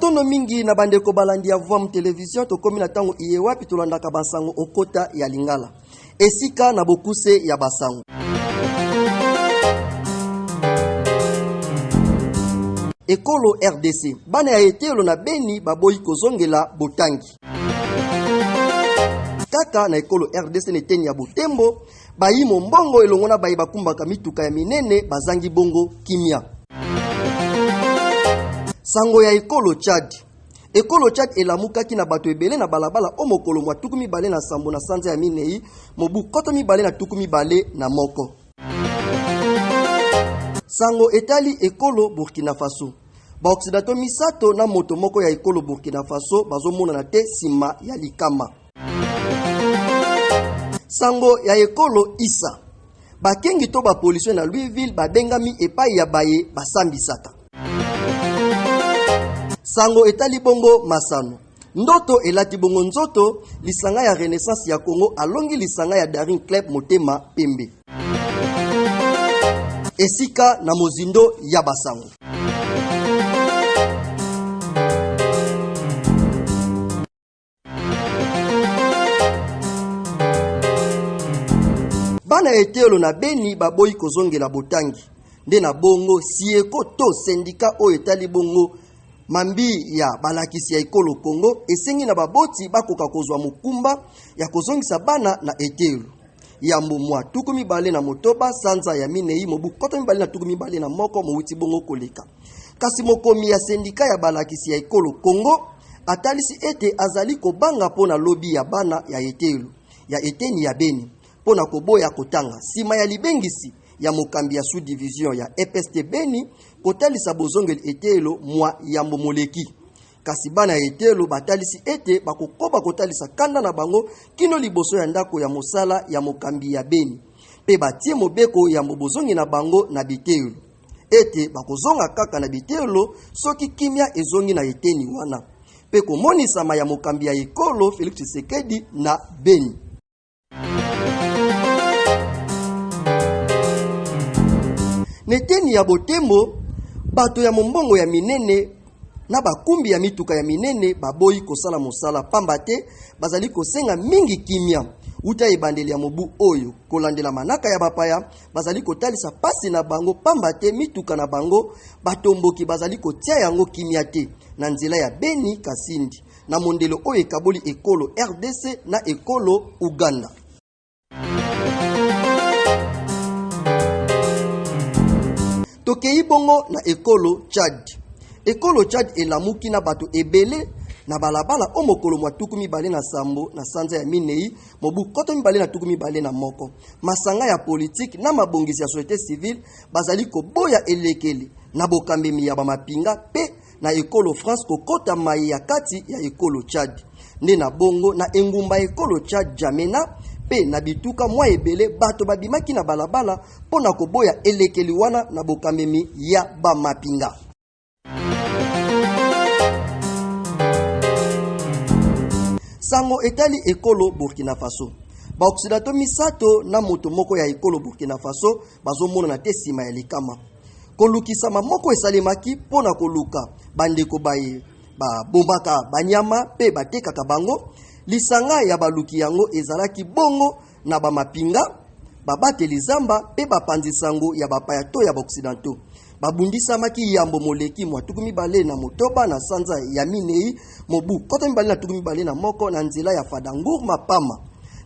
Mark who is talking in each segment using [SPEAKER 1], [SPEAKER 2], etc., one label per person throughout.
[SPEAKER 1] Bosono mingi na bandeko balandi ya Voix Television tokomi na tango iye wapi tolandaka basango okota ya Lingala. Esika na bokuse ya basango. Ekolo RDC. Bana ya etelo na Beni baboyi kozongela botangi. Kaka na ekolo RDC neteni ya Butembo, bayimo mbongo elongona bayi bakumbaka mituka ya minene bazangi bongo kimia. Sango ya ekolo Chad. Ekolo Chad elamukaki na bato ebele na balabala o mokolo mwa tukumi bale na sambo na sanza ya minei, mobu koto mibale na tukumi bale na moko. Sango etali ekolo Burkina Faso. Ba Occidental misato na moto moko ya ekolo Burkina Faso bazomona na te sima ya likama. Sango ya ekolo Isa. Bakengi to ba police na Louisville babengami epai ya baye basambisaka. Sango etali bongo Masano. Ndoto elati bongo nzoto lisanga ya Renaissance ya Congo alongi lisanga ya Daring Club Motema Pembe. Esika na mozindo ya basango. Bana etelo na Beni baboyi kozongela botangi. Nde na bongo sieko to sendika o etali bongo mambi ya balakisi ya ekolo Congo esengi na baboti bakoka kozwa mukumba ya kozongisa bana na etelo. Yambo mwa tukumi bale na motoba sanza ya minei mobu koto mibale na tukumi bale na moko mouti bongo koleka. Kasi mokomi ya sendika ya balakisi ya ekolo Congo atalisi ete azali kobanga pona lobi ya bana ya etelo ya eteni ya Beni pona koboya kotanga sima ya libengisi ya mokambi ya sous-division ya EPST Beni kotalisa bozongeli etelo mwa yambo moleki. Kasi bana ya etelo batalisi ete bakokoba kotalisa kanda na bango kino liboso ya ndako ya mosala ya mokambi ya Beni. Pe batie mobeko ya mobozongi na bango na bitelo. Ete bakozonga kaka na bitelo soki kimia ezongi na eteni wana. Pe komonisama ya mokambi ya ekolo Félix Tshisekedi na Beni. Neteni ya Botembo, bato ya mombongo ya minene na bakumbi ya mituka ya minene baboyi kosala mosala pambate bazali kosenga mingi kimia. Uta ebandeli ya mobu oyo kolandela manaka ya bapaya bazali kotalisa pasi na bango pambate mituka na bango batomboki bazali kotia yango kimia te na nzela ya Beni Kasindi na mondelo oyo ekaboli ekolo RDC na ekolo Uganda. Tokei bongo na ekolo Chad. Ekolo Chad elamuki na bato ebele na balabala o mokolo mwa tukumi bale na sambo na sanza ya minei mobu koto mibale na tukumi bale na moko. Masanga ya politique na mabongisi ya société civile bazali koboya elekeli na bokambemi ya bamapinga pe na ekolo France kokota mai ya kati ya ekolo Chad. Nde na bongo na engumba ekolo Chad Jamena pe na bituka mwa ebele bato babimaki na balabala pona koboya elekeli wana na bokamemi ya bamapinga. Sango etali ekolo Burkina Faso. Ba Occidental misato na moto moko ya ekolo Burkina Faso bazomona na te sima ya likama. Kolukisa moko esalemaki pona koluka bandeko baye ba bombaka banyama pe batekaka bango. Lisanga ya baluki yango ezalaki bongo na bamapinga babateli zamba pe bapanzi sango ya bapaya to ya Occidentaux. Babundisa maki yambo moleki mwa tukumi bale na motoba na sanza ya minei mobu koto mibale na tukumi bale na moko na nzela ya Fadangour mapama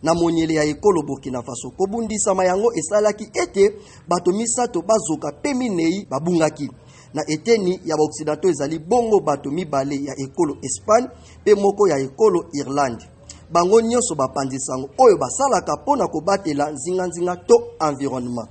[SPEAKER 1] na monyele ya ekolo Burkina Faso. Kobundisa mayango esalaki ete bato misato bazoka pe minei babungaki. Na eteni ya Occidentaux ezali bongo bato mibale ya ekolo Espagne pe moko ya ekolo Irlande. Bango nyonso bapanzi sango oyo basalaka pona kobatela nzinga to environnement.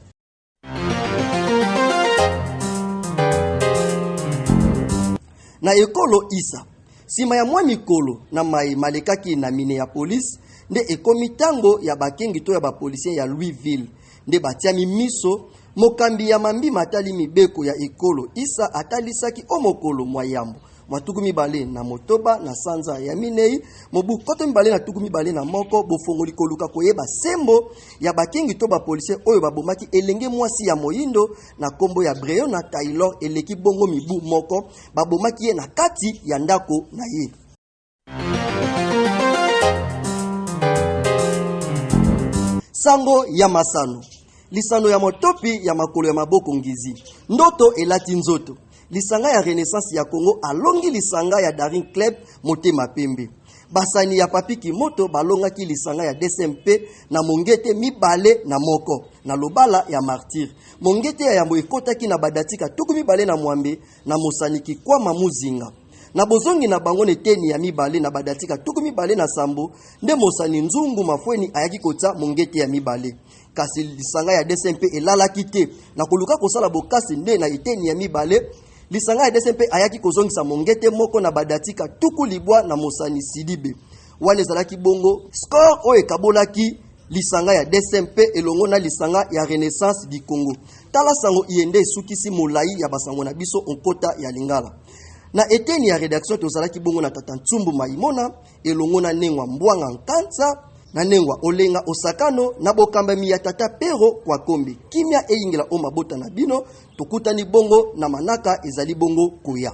[SPEAKER 1] Na ekolo Isa, sima ya mwa mikolo na mai malekaki na mine ya police, nde ekomi tango ya bakengi to ya bapolisien ya Louisville, nde batiami miso, mokambi ya mambi matali mibeko ya ekolo Isa atalisaki o mokolo mwa yambo. matuku mibale na motoba na sanza ya minei mobu koto mibale na tuku mibale na moko bofongoli koluka koyeba sembo ya bakengi to bapolisier oyo babomaki elenge mwasi ya moyindo na kombo ya Breyo na Taylor eleki bongo mibu moko babomaki ye na kati ya ndako na ye. Sango ya masano lisano ya motopi ya makolo ya maboko ngizi ndoto elati nzoto lisanga ya Renaissance ya Congo alongi lisanga ya Daring Club motema pembe basani ya Papi Kimoto balongaki lisanga ya DSMP na mongete mibale na moko na lobala ya Martyr mongete ya yambo ekotaki na badatika tuku mibale na mwambe na mosaniki kwa mamuzinga na bozongi na bango neteni ya mibale na badatika tuku mibale na sambo nde mosani nzungu mafweni ayaki kota mongete ya mibale kasi lisanga ya DSMP elalaki te na koluka kosala bokasi nde na eteni ya mibale lisanga ya DSMP ayaki kozongisa mongete moko na badatika tuku libwa na mosani Sidibe wane zalaki bongo score o ekabolaki lisanga ya DSMP elongo na lisanga ya Renaissance du Congo tala sango iende esukisi molai ya basango na biso onkota ya Lingala na eteni ya rédaction tozalaki bongo na tata Ntsumbu Maimona elongo na Nengwa Mbwanga Nkanza na Nengwa Olenga Osakano na bokambami ya tata Pero kwa kombi kimia eyingela o mabota na bino tokutani bongo na manaka ezali bongo koya.